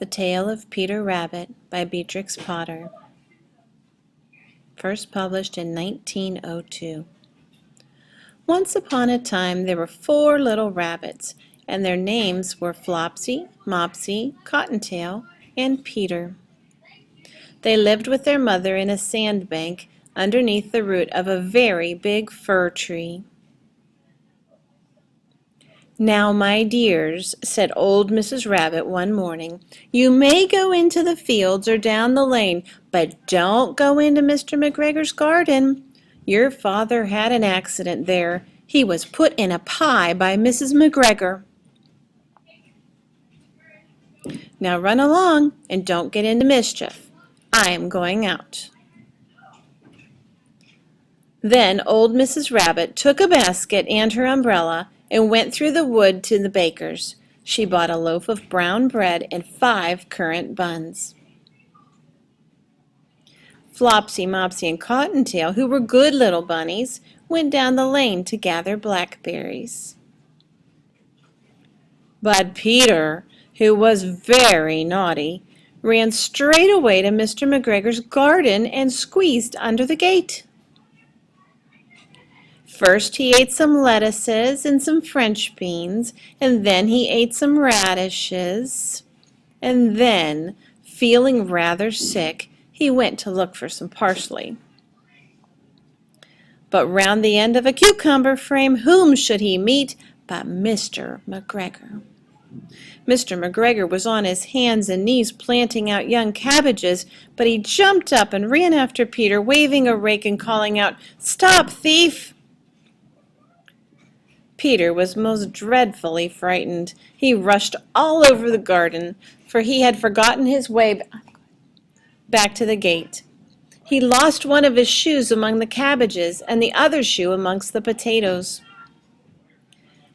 The Tale of Peter Rabbit by Beatrix Potter. First published in 1902. Once upon a time there were 4 little rabbits, and their names were Flopsy, Mopsy, Cottontail, and Peter. They lived with their mother in a sandbank underneath the root of a very big fir tree. "Now, my dears," said old Mrs. Rabbit one morning, "you may go into the fields or down the lane, but don't go into Mr. McGregor's garden. Your father had an accident there. He was put in a pie by Mrs. McGregor. Now run along and don't get into mischief. I am going out." Then old Mrs. Rabbit took a basket and her umbrella and went through the wood to the baker's. She bought a loaf of brown bread and 5 currant buns. Flopsy, Mopsy, and Cottontail, who were good little bunnies, went down the lane to gather blackberries. But Peter, who was very naughty, ran straight away to Mr. McGregor's garden and squeezed under the gate. First he ate some lettuces and some French beans, and then he ate some radishes, and then, feeling rather sick, he went to look for some parsley. But round the end of a cucumber frame, whom should he meet but Mr. McGregor? Mr. McGregor was on his hands and knees planting out young cabbages, but he jumped up and ran after Peter, waving a rake and calling out, "Stop, thief!" Peter was most dreadfully frightened. He rushed all over the garden, for he had forgotten his way back to the gate. He lost one of his shoes among the cabbages and the other shoe amongst the potatoes.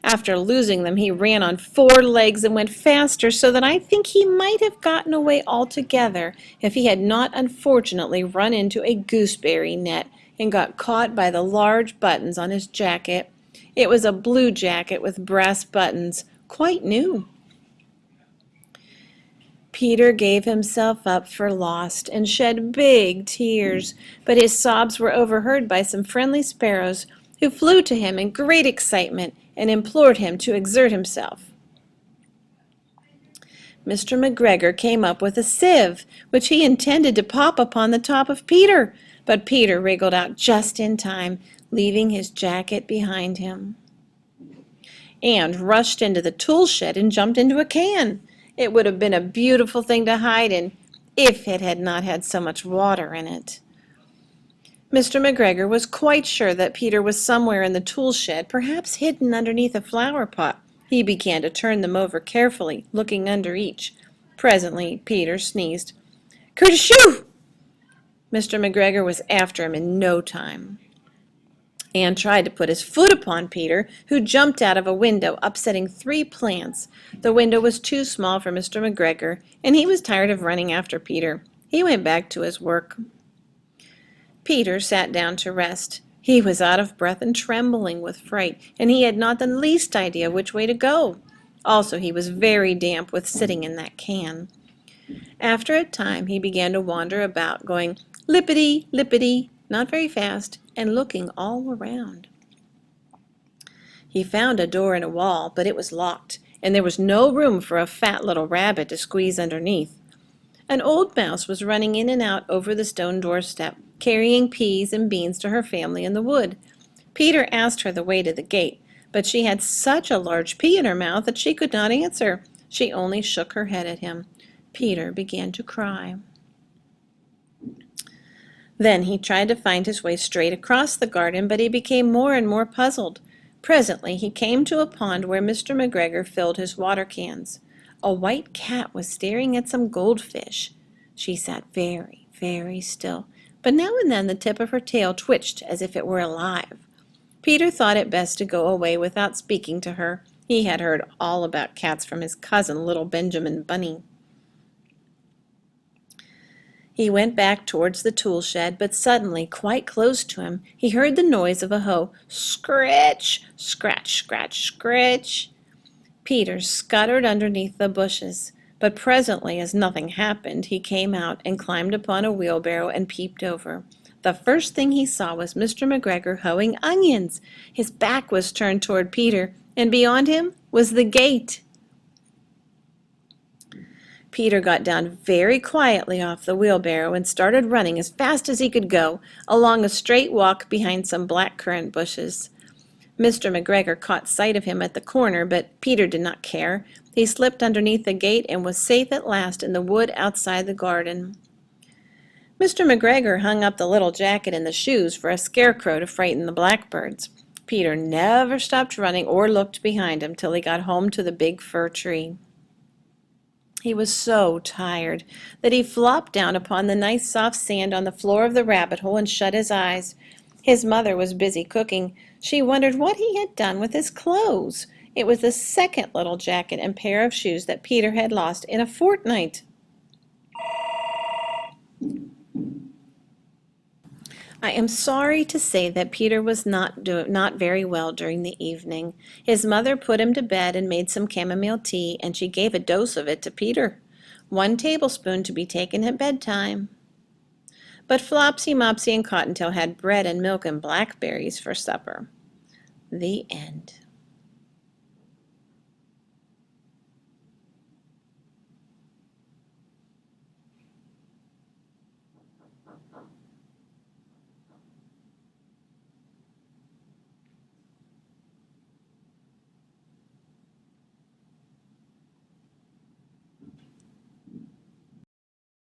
After losing them, he ran on 4 legs and went faster, so that I think he might have gotten away altogether if he had not unfortunately run into a gooseberry net and got caught by the large buttons on his jacket. It was a blue jacket with brass buttons, quite new. Peter gave himself up for lost and shed big tears, but his sobs were overheard by some friendly sparrows, who flew to him in great excitement and implored him to exert himself. Mr. McGregor came up with a sieve, which he intended to pop upon the top of Peter, but Peter wriggled out just in time, leaving his jacket behind him, and rushed into the tool shed and jumped into a can. It would have been a beautiful thing to hide in if it had not had so much water in it. Mr. McGregor was quite sure that Peter was somewhere in the tool shed, perhaps hidden underneath a flower pot. He began to turn them over carefully, looking under each. Presently Peter sneezed. "Kershoo!" Mr. McGregor was after him in no time, and tried to put his foot upon Peter, who jumped out of a window, upsetting 3 plants. The window was too small for Mr. McGregor, and he was tired of running after Peter. He went back to his work. Peter sat down to rest. He was out of breath and trembling with fright, and he had not the least idea which way to go. Also, he was very damp with sitting in that can. After a time he began to wander about, going lippity, lippity, not very fast, and looking all around. He found a door in a wall, but it was locked, and there was no room for a fat little rabbit to squeeze underneath. An old mouse was running in and out over the stone doorstep, carrying peas and beans to her family in the wood. Peter asked her the way to the gate, but she had such a large pea in her mouth that she could not answer. She only shook her head at him. Peter began to cry. Then he tried to find his way straight across the garden, but he became more and more puzzled. Presently he came to a pond where Mr. McGregor filled his water cans. A white cat was staring at some goldfish. She sat very, very still, but now and then the tip of her tail twitched as if it were alive. Peter thought it best to go away without speaking to her. He had heard all about cats from his cousin, little Benjamin Bunny. He went back towards the tool shed, but suddenly, quite close to him, he heard the noise of a hoe. Scritch, scratch, scratch, scritch. Peter scuttered underneath the bushes, But presently, as nothing happened, he came out and climbed upon a wheelbarrow and peeped over. The first thing he saw was Mr. McGregor hoeing onions. His back was turned toward Peter, and beyond him was the gate. Peter got down very quietly off the wheelbarrow and started running as fast as he could go along a straight walk behind some black currant bushes. Mr. McGregor caught sight of him at the corner, but Peter did not care. He slipped underneath the gate and was safe at last in the wood outside the garden. Mr. McGregor hung up the little jacket and the shoes for a scarecrow to frighten the blackbirds. Peter never stopped running or looked behind him till he got home to the big fir tree. He was so tired that he flopped down upon the nice soft sand on the floor of the rabbit hole and shut his eyes. His mother was busy cooking. She wondered what he had done with his clothes. It was the second little jacket and pair of shoes that Peter had lost in a fortnight. I am sorry to say that Peter was not very well during the evening. His mother put him to bed and made some chamomile tea, and she gave a dose of it to Peter, 1 tablespoon to be taken at bedtime. But Flopsy, Mopsy, and Cottontail had bread and milk and blackberries for supper. The end.